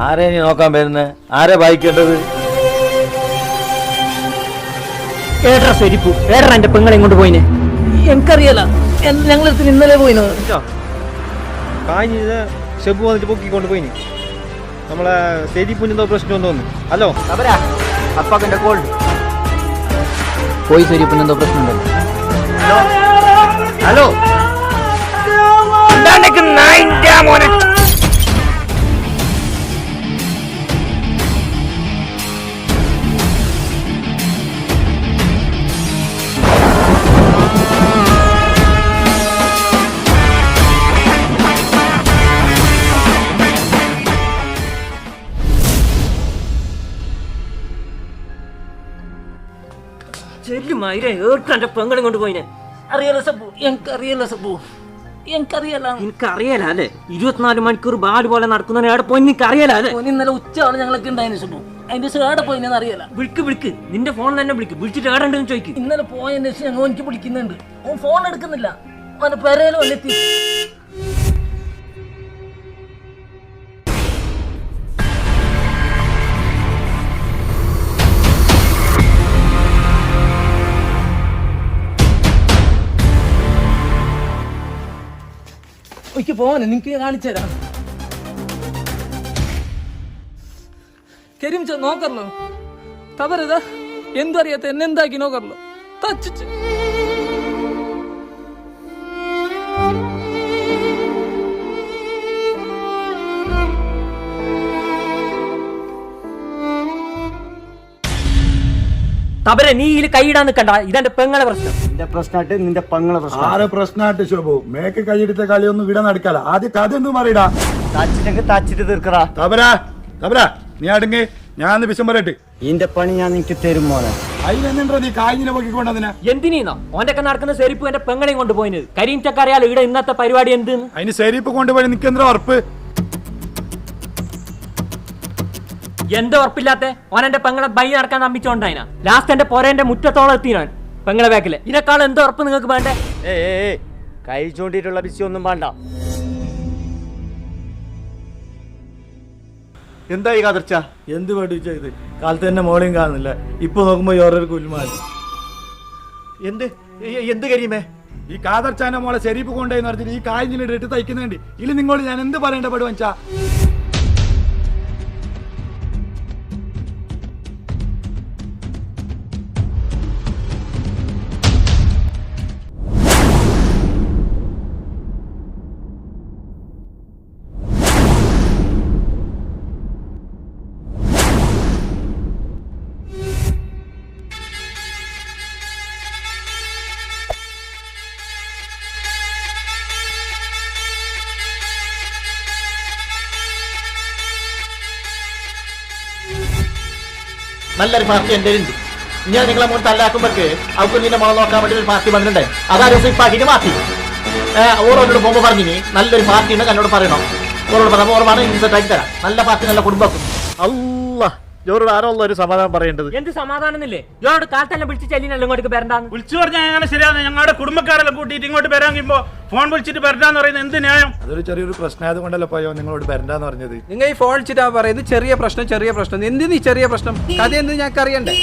ആരെ നീ നോക്കാൻ വരുന്നത്? ആരെ വായിക്കേണ്ടത്? ഏട്ടാ ശരിപ്പു ഏട്ടാ എന്റെ പെങ്ങളെ കൊണ്ട് പോയിനെ. എനിക്കറിയാല, ഞങ്ങളടുത്ത് ഇന്നലെ പോയിനോ. കാഞ്ഞ് ഷെബു വന്നിട്ട് പൊക്കിക്കൊണ്ട് പോയിന്. നമ്മളെ ശരിപ്പുനെന്തോ പ്രശ്നം തോന്നുന്നു. ഹലോ അവരാ അപ്പാക്കന്റെ കോൾ പോയി. ശരിപ്പിനെന്തോ പ്രശ്നമുണ്ടല്ലോ. ഹലോ മോനെ ചെല്ലുമായിരേ ഏർക്കാന്റെ പെങ്ങളും കൊണ്ട് പോയിനെ. അറിയാലോ സബു, എനിക്കറിയാലോ സബു, എനിക്കറിയാലോ. എനിക്കറിയാല അല്ലേ? 24 മണിക്കൂർ ബാല് പോലെ നടക്കുന്ന എവിടെ പോയി എനിക്കറിയാല അല്ലേ? ഇന്നലെ ഉച്ചയാണ് ഞങ്ങളൊക്കെ ഉണ്ടായിരുന്നു സബു. അതിന്റെ ശേഷം എവിടെ പോയിന്ന് അറിയാല. വിളിക്ക് നിന്റെ ഫോൺ തന്നെ വിളിച്ചിട്ട് എവിടെ ഉണ്ടെന്ന് ചോദിക്കും. ഇന്നലെ പോയതിന് ശേഷം ഞങ്ങൾ എനിക്ക് വിളിക്കുന്നുണ്ട്. ഓൻ ഫോൺ എടുക്കുന്നില്ല. അവന്റെ പെരയിലും എത്തി. ഒരിക്കൽ പോവാനെ നിനക്ക് കാണിച്ചു തരാം. കരീം നോക്കറല്ലോ തവരതാ എന്തു അറിയാത്ത എന്നെ എന്താക്കി നോക്കറല്ലോ തച്ചിച്ച്. തവരെ നീ ഇതിൽ കൈയിടാൻ നിൽക്കണ്ട. ഇതെന്റെ പെങ്ങളെ പ്രശ്നം. നിന്റെ പ്രശ്നമായിട്ട് നിന്റെ പെങ്ങളെ പ്രശ്നം. ആരെ പ്രശ്നമായിട്ട് ശോഭു മേക്ക് കൈയെടുത്ത കളിയൊന്നും ഇവിടെ നടക്കാല. ആദ്യം കഥ എന്ത് പറയടാ. തച്ചിട്ട് തീർക്കറാ. തബരാ നീ അടുങ്ങി, ഞാൻ വിഷം പറയട്ടെ. ഇതിന്റെ പണി ഞാൻ നിനക്ക് തരും മോനെ. അതിനെന്താ നീ കാഞ്ഞിനെ പൊക്കിക്കൊണ്ടതിനാ? എന്തിനീന്നോ ഓന്റെ ഒക്കെ നടക്കുന്ന സെരിപ്പ് എന്റെ പെങ്ങളെയും കൊണ്ടുപോയിന്. കരീം ചക്ക അറിയാലോ ഇവിടെ ഇന്നത്തെ പരിപാടി എന്ത്. അതിന് ശരിപ്പ് കൊണ്ടുപോയി നിനക്കെന്താ ഉറപ്പ്? എന്തോ ഉറപ്പില്ലാത്ത ഓനെന്റെ പെങ്ങളെ ബൈ നടക്കാൻ നമ്പിച്ചോണ്ടായിനാ. ലാസ്റ്റ് എന്റെ പോരേന്റെ മുറ്റത്തോളം എത്തിനാൻ പെങ്ങളെ ബാക്കില്. ഇതിനേക്കാൾ എന്തോ ഉറപ്പ് നിങ്ങൾക്ക് വേണ്ടേ? കൈ ചൂണ്ടിയിട്ടുള്ള ബിസി ഒന്നും വേണ്ട. എന്തായി കതർച്ച? എന്ത് പഠിച്ച ഇത്? കാലത്ത് തന്നെ മോളെയും കാണുന്നില്ല. ഇപ്പൊ നോക്കുമ്പോ ഓരോരു കുൽമാലി. എന്ത് കരിയുമേ? ഈ കാതർച്ചാന്റെ മോളെ ശരിപ്പ് കൊണ്ടുപോയി പറഞ്ഞിട്ട് ഈ കാഞ്ഞിലിട്ട് തയ്ക്കുന്നുണ്ട്. ഇല്ല നിങ്ങളോട് ഞാൻ എന്ത് പറയേണ്ട പെടുവച്ചാ? നല്ലൊരു പാർട്ടി എൻ്റെ ഉണ്ട്. ഞാൻ നിങ്ങളെ മുൻ തല്ലാക്കുമ്പോഴേക്ക് അവർക്ക് നിന്നെ മോളെ നോക്കാൻ വേണ്ടി ഒരു പാർട്ടി വന്നിട്ടുണ്ടേ. അതാരും സ്ലിപ്പാക്കിയിട്ട് മാറ്റി ഓരോരോട് പോകുമ്പോൾ പറഞ്ഞിനി നല്ലൊരു പാർട്ടി ഉണ്ടെങ്കിൽ എന്നോട് പറയണം. ഓരോട് പറയുമ്പോൾ ഓർമാണ് ഇൻസെറ്റാക്കി തരാം. നല്ല പാർട്ടി നല്ല കുടുംബക്കും. അല്ലാ ജോറോട് ആരോ ഉള്ള ഒരു സമാധാനം പറയേണ്ടത്. എന്ത് സമാധാനന്നില്ലേ? ജോനോട് കാലത്തെല്ലാം വിളിച്ച് ചെല്ലിനല്ലോ ഇങ്ങോട്ട് വരണ്ടാന്ന് വിളിച്ചു പറഞ്ഞാൽ അങ്ങനെ ശരിയാണ്. ഞങ്ങളുടെ കുടുംബക്കാരെല്ലാം കൂട്ടിയിട്ട് ഇങ്ങോട്ട് വരാങ്കിപ്പോ ഫോൺ വിളിച്ചിട്ട് വരണ്ടാന്ന് പറയുന്നത് എന്ത് ന്യായം? അതൊരു ചെറിയൊരു പ്രശ്നമായത് കൊണ്ടല്ലോ പോയോ നിങ്ങളോട് വരണ്ടെന്ന് പറഞ്ഞത്. നിങ്ങൾ ഈ ഫോൺ വിളിച്ചിട്ടാ പറയുന്നത് ചെറിയ പ്രശ്നം. എന്തിനീ ചെറിയ പ്രശ്നം? കഥ എന്ത് ഞങ്ങൾക്ക് അറിയണ്ടേ?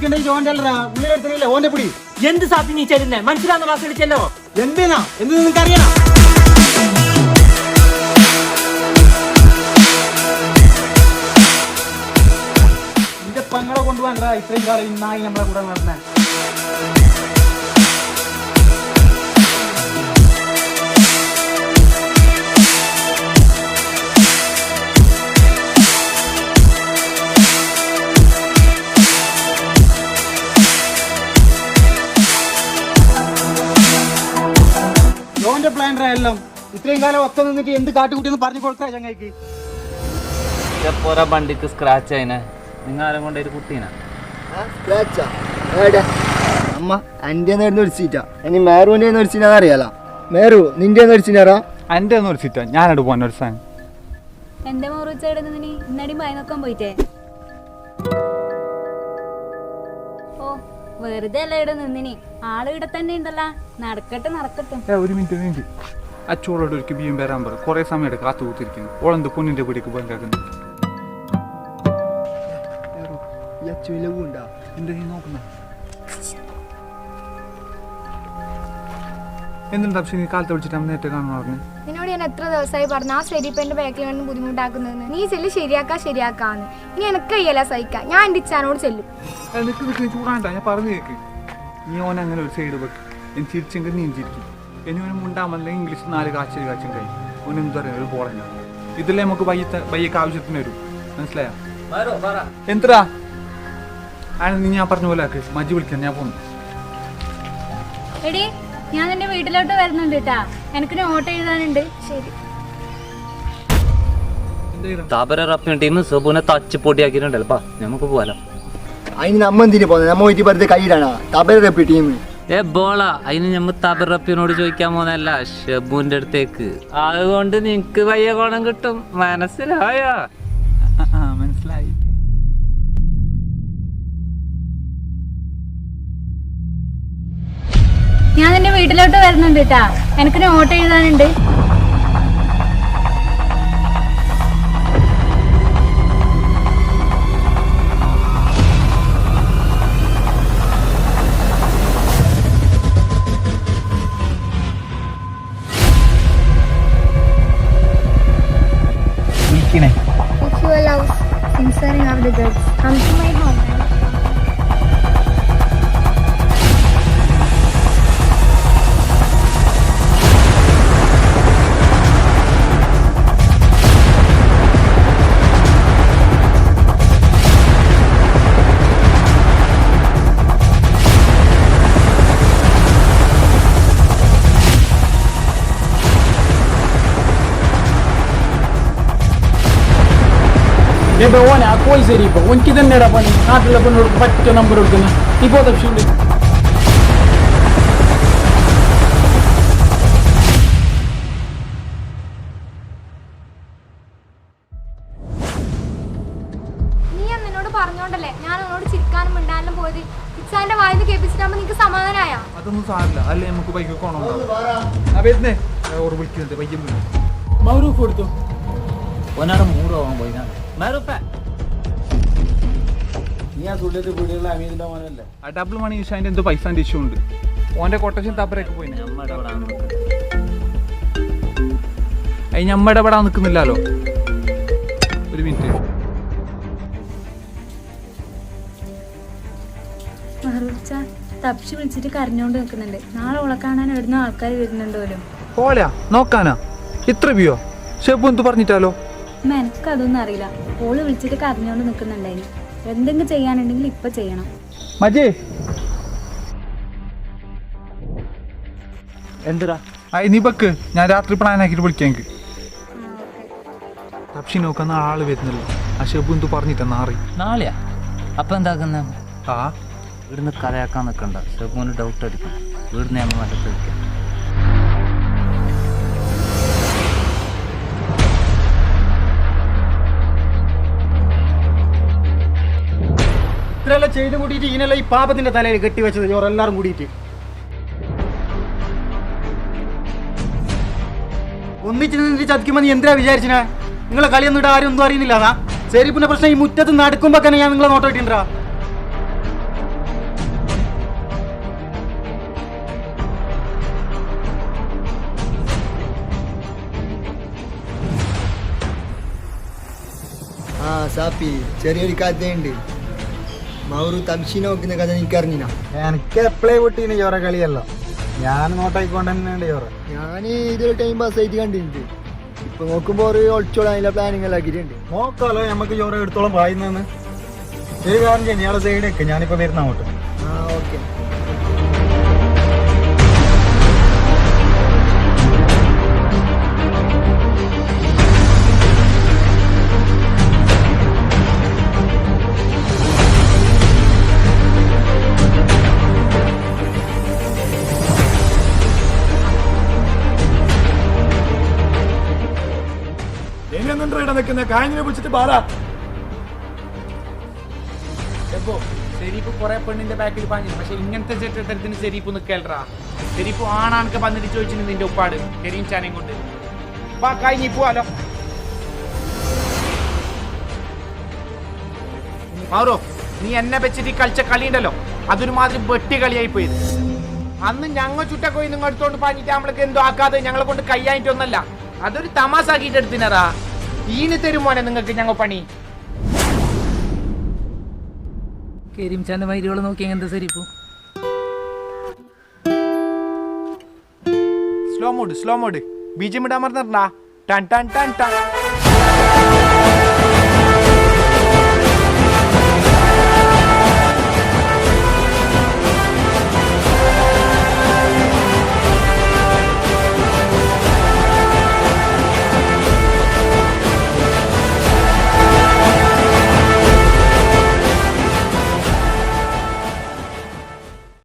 പിടിക്കണ്ടേ ജോന്റെ അല്ലടാ ഉള്ളിലെടുത്തില്ല ഓന്റെ പിടി എന്ത് സാധ്യം നീ ചെല്ലുന്നേ മനസ്സിലാവുന്ന ക്ലാസ്സിൽ ചെല്ലോ എന്തിനാ എന്ത് നിങ്ങൾക്ക് അറിയണം നിന്റെ പെങ്ങളെ കൊണ്ടുപോകാണ്ടാ ഇത്രയും കാലം ഇന്നായി നമ്മളെ കൂടെ നടന്നേ ജോന്റെ പ്ലാൻ എല്ലാം ഇത്രയും കാലം ഒത്ത നിന്നിട്ട് എന്ത് കാട്ടുകൂട്ടിന്ന് പറഞ്ഞു കൊടുക്കാ ചങ്ങായിക്ക് പോരാ വണ്ടിക്ക് സ്ക്രാച്ച് ആയിനെ നിങ്ങൾ ആരും കൊണ്ട് ഒരു കുട്ടീനാ അമ്മ എൻ്റെ ഒരു സീറ്റാ ഇനി മേറുവിൻ്റെ ഒരു സീനാ അറിയാലോ മേറു നിന്റെ ഒരു സീനാറാ എൻ്റെ ഒന്നും ഒരു സീറ്റാ ഞാനോട് പോകാൻ ഒരു സാധനം എന്റെ മോറുച്ചേടുന്ന നീ ഇന്നടി ഭയ നോക്കാൻ പോയിട്ടേ ഓ വെറുതെ അല്ല ഇവിടെ നിന്നിനി ആള് ഇവിടെ തന്നെ ഉണ്ടല്ലോ നടക്കട്ടെ നടക്കട്ടെ ഒരു മിനിറ്റ് അച്ചോളോട് ഒരിക്കൽ ബിയും വരാൻ പറ കുറെ സമയമായിട്ട് കാത്തു കൂത്തിരിക്കുന്നു ഓളെന്ത് പൊന്നിന്റെ പിടിക്ക് ബങ്കാക്കുന്നു എന്താ നോക്കുന്ന എന്തുണ്ടാ നീ കാലത്ത് വിളിച്ചിട്ട് നേരത്തെ കാണുന്ന പറഞ്ഞു നിന്നോട് ഞാൻ എത്ര ദിവസമായി പറഞ്ഞു ആ ശരിപ്പന്റെ ബാക്കിൽ വേണ്ടി ബുദ്ധിമുട്ടാക്കുന്നതെന്ന് നീ ചെല്ലു ശരിയാക്കാന്ന് ഇനി എനക്ക് കയ്യല്ല സഹിക്കാം ഞാൻ എൻ്റെ ഇച്ചാനോട് ചെല്ലും നിക്ക് ചൂടാണ്ട ഞാൻ പറഞ്ഞു കേക്ക് നീ ഓൻ അങ്ങനെ ഒരു സൈഡ് വെക്ക് എനിക്ക് ചിരിച്ചെങ്കിൽ നീ ചിരിക്കും ഇനി ഓന് മുണ്ടാമല്ല ഇംഗ്ലീഷ് 4 കാച്ചും കഴിയും ഓന് എന്താ പറയുക ഒരു പോളഞ്ഞ ഇതില്ലേ നമുക്ക് ബയ്യക്ക് ആവശ്യത്തിന് വരും മനസ്സിലായോ എന്താ നീ ഞാൻ പറഞ്ഞ പോലെ ആക്ക് മജ്ജി വിളിക്കാൻ ഞാൻ പോന്നു എടി ഞാൻ നിന്റെ വീട്ടിലോട്ട് വരുന്നുണ്ട് കേട്ടാ എനിക്ക് നോട്ട് എഴുതാനുണ്ട് ശരി താപരപ്പിയ ടീം സുബുനെ തച്ച് പൊടിയാക്കിയിട്ടുണ്ടല്ലോ നമുക്ക് പോവാലോ അതിന് നമ്മ എന്തിനു പോകുന്നത് നമ്മ വീട്ടിൽ വെറുതെ കയ്യിലാണ് തബരപ്പി ടീം ബോള അതിന് നമ്മ താപരപ്പിനോട് ചോദിക്കാൻ പോകുന്നല്ല ഷബുവിന്റെ അടുത്തേക്ക് അതുകൊണ്ട് നിനക്ക് വയ്യ കോണം കിട്ടും മനസ്സിലായോ മനസ്സിലായി ഞാൻ നിന്റെ വീട്ടിലോട്ട് വരുന്നുണ്ട് കേട്ടാ എനിക്ക് not എഴുതാനുണ്ട് If you allow censoring of the goods, come to my home. ഓനെ ആ കോയി ശരി ഇപ്പൊ എനിക്ക് തന്നെയാടാ പണി നാട്ടിലെ പെണ്ണോട് പറ്റിയ നമ്പർ കൊടുക്കുന്ന ഇപ്പോ ദക്ഷിണ്ട് നീ എന്നോട് പറഞ്ഞോണ്ടല്ലേ ഞാൻ അവനോട് ചിരിക്കാനും മിണ്ടാനും പോയത് ഇച്ചാന്റെ വായന്ന് കേൾപ്പിച്ചിട്ടാകുമ്പോ നിനക്ക് സമാധാനായ അതൊന്നും സാറില്ല അല്ലേ നമുക്ക് ബൈക്ക് കോണം വരുന്നേ ഓർ വിളിക്കുന്നുണ്ട് ബൈക്കും മൗറൂഫ് കൊടുത്തു ഓനാടെ മൂടാവാൻ പോയി നീ ആ സുള്ളിയത്ത് വീടുകളിൽ അമീതിന്റെ മോനല്ലേ ആ ഡബിൾ മണി അതിന്റെ എന്തോ പൈസ ഇഷ്യൂ ഉണ്ട് ഓന്റെ കൊട്ടേഷൻ തപ്പരൊക്കെ പോയി അത് ഞമ്മടെ ഇവിടെ നിൽക്കുന്നില്ലല്ലോ ഒരു മിനിറ്റ് തപ്പിച്ച് വിളിച്ചിട്ട് കരഞ്ഞോണ്ട് നിൽക്കുന്നുണ്ട് നാളെ ഓളെ കാണാൻ എവിടുന്ന ആൾക്കാർ വരുന്നുണ്ട് പോലും പോലാ നോക്കാനാ ഇത്ര ബിയോ ഷെബു എന്ത് പറഞ്ഞിട്ടാലോ എനിക്കതൊന്നും അറിയില്ല ഓള് വിളിച്ചിട്ട് കരഞ്ഞോണ്ട് നിൽക്കുന്നുണ്ടായിരുന്നു എന്തെങ്കിലും ചെയ്യാനുണ്ടെങ്കിൽ ഇപ്പൊ ചെയ്യണം മജേ എന്തിനാ നീ ബക്ക് ഞാൻ രാത്രി പ്ലാൻ ആക്കിയിട്ട് വിളിക്കാം എനിക്ക് തപ്ഷി നോക്കുന്ന ആള് വരുന്നില്ല ആ ഷെബു എന്ത് പറഞ്ഞിട്ടാ നാറി നാളെയാ അപ്പൊ എന്താക്കുന്ന ആ ഇവിടുന്ന് കലയാക്കാൻ നിൽക്കണ്ട ഷെബുവിന് ഡൗട്ട് അടിക്കും ഇവിടുന്ന് നമ്മൾ നല്ല കഴിക്കാം ഇത്രയെല്ലാം ചെയ്ത് കൂട്ടിയിട്ട് ഇതിനെല്ലാം ഈ പാപത്തിന്റെ തലയിൽ കെട്ടിവെച്ചത് ഇവരെല്ലാരും കൂടിയിട്ട് ഒന്നിച്ച് നിന്ന് ചതിക്കുമ്പോൾ നീ എന്തിനാ വിചാരിച്ചിനാ നിങ്ങളെ കളിയൊന്നും ഇവിടെ ആരും ഒന്നും അറിയുന്നില്ല അതാ ശരി പിന്നെ പ്രശ്നം ഈ മുറ്റത്ത് നടക്കുമ്പോ തന്നെ ഞാൻ നിങ്ങളെ നോട്ടം ഇട്ടിണ്ടാ ആ സാപ്പി ചെറിയൊരു കഥയുണ്ട്. മൗറു തബ്ഷി നോക്കുന്ന കഥ എനിക്കറിഞ്ഞിന. എനിക്ക് എപ്പോഴേ പൊട്ടീന് ചോറ കളിയല്ലോ, ഞാൻ നോട്ടായിക്കൊണ്ട് തന്നെയുണ്ട് ചോറ. ഞാൻ ഇതൊരു ടൈം പാസ് ആയിട്ട് കണ്ടിട്ടുണ്ട്. ഇപ്പൊ നോക്കുമ്പോ ഒരു ഒളിച്ചോളാൻ അതിലെ പ്ലാനിങ് എല്ലാം ആക്കിയിട്ടുണ്ട്. നോക്കാലോ നമുക്ക് ചോറ എടുത്തോളം വായുന്നെന്ന്. ഒരു കാര്യം ചെയ്യാം, ഇയാളെ സൈഡേക്ക് ഞാനിപ്പോ വരുന്ന അങ്ങോട്ട്. ആ ഓക്കെ. ഇനി ഒന്നും ഇവിടെ നിൽക്കുന്ന കാഞ്ഞിനെ പിടിച്ചിട്ട് പാറാ. ശരീപ്പ് കുറെ പെണ്ണിന്റെ ബാക്കിൽ പാഞ്ഞു, പക്ഷെ ഇങ്ങനത്തെ ചെറ്റത്തിന് ശരീപ്പ് നിൽക്കലറാ. ശരീപ്പ് ആണാണൊക്കെ വന്നിട്ട് ചോദിച്ചിട്ട് നിന്റെ ഉപ്പാട് കരീം ചാനയും കൊണ്ട് കഴിഞ്ഞി പോവാലോ. മാറോ, നീ എന്നെ വെച്ചിട്ട് കളിച്ച കളിയുണ്ടല്ലോ, അതൊരു മാതിരി വെട്ടി കളിയായി പോയത്. അന്ന് ഞങ്ങൾ ചുട്ടക്കോയി നിങ്ങൾ എടുത്തോണ്ട് പാഞ്ഞിട്ട് നമ്മൾക്ക് എന്തോ ആക്കാതെ ഞങ്ങളെ കൊണ്ട് കൈയായിട്ടൊന്നല്ല, അതൊരു തമാസാക്കിയിട്ട് എടുത്തിനറാ. ഈന് തരുമോനെ നിങ്ങൾക്ക് ഞങ്ങൾ പണി. കരീംചാന്റെ മൈരിയോളെ നോക്കി എങ്ങനത്തെ ശരിപ്പോ. സ്ലോ മോഡ് ബീജം ഇടാൻ മറന്നിട്ടാ. ടൺ ടൺ ടൺ ടൺ.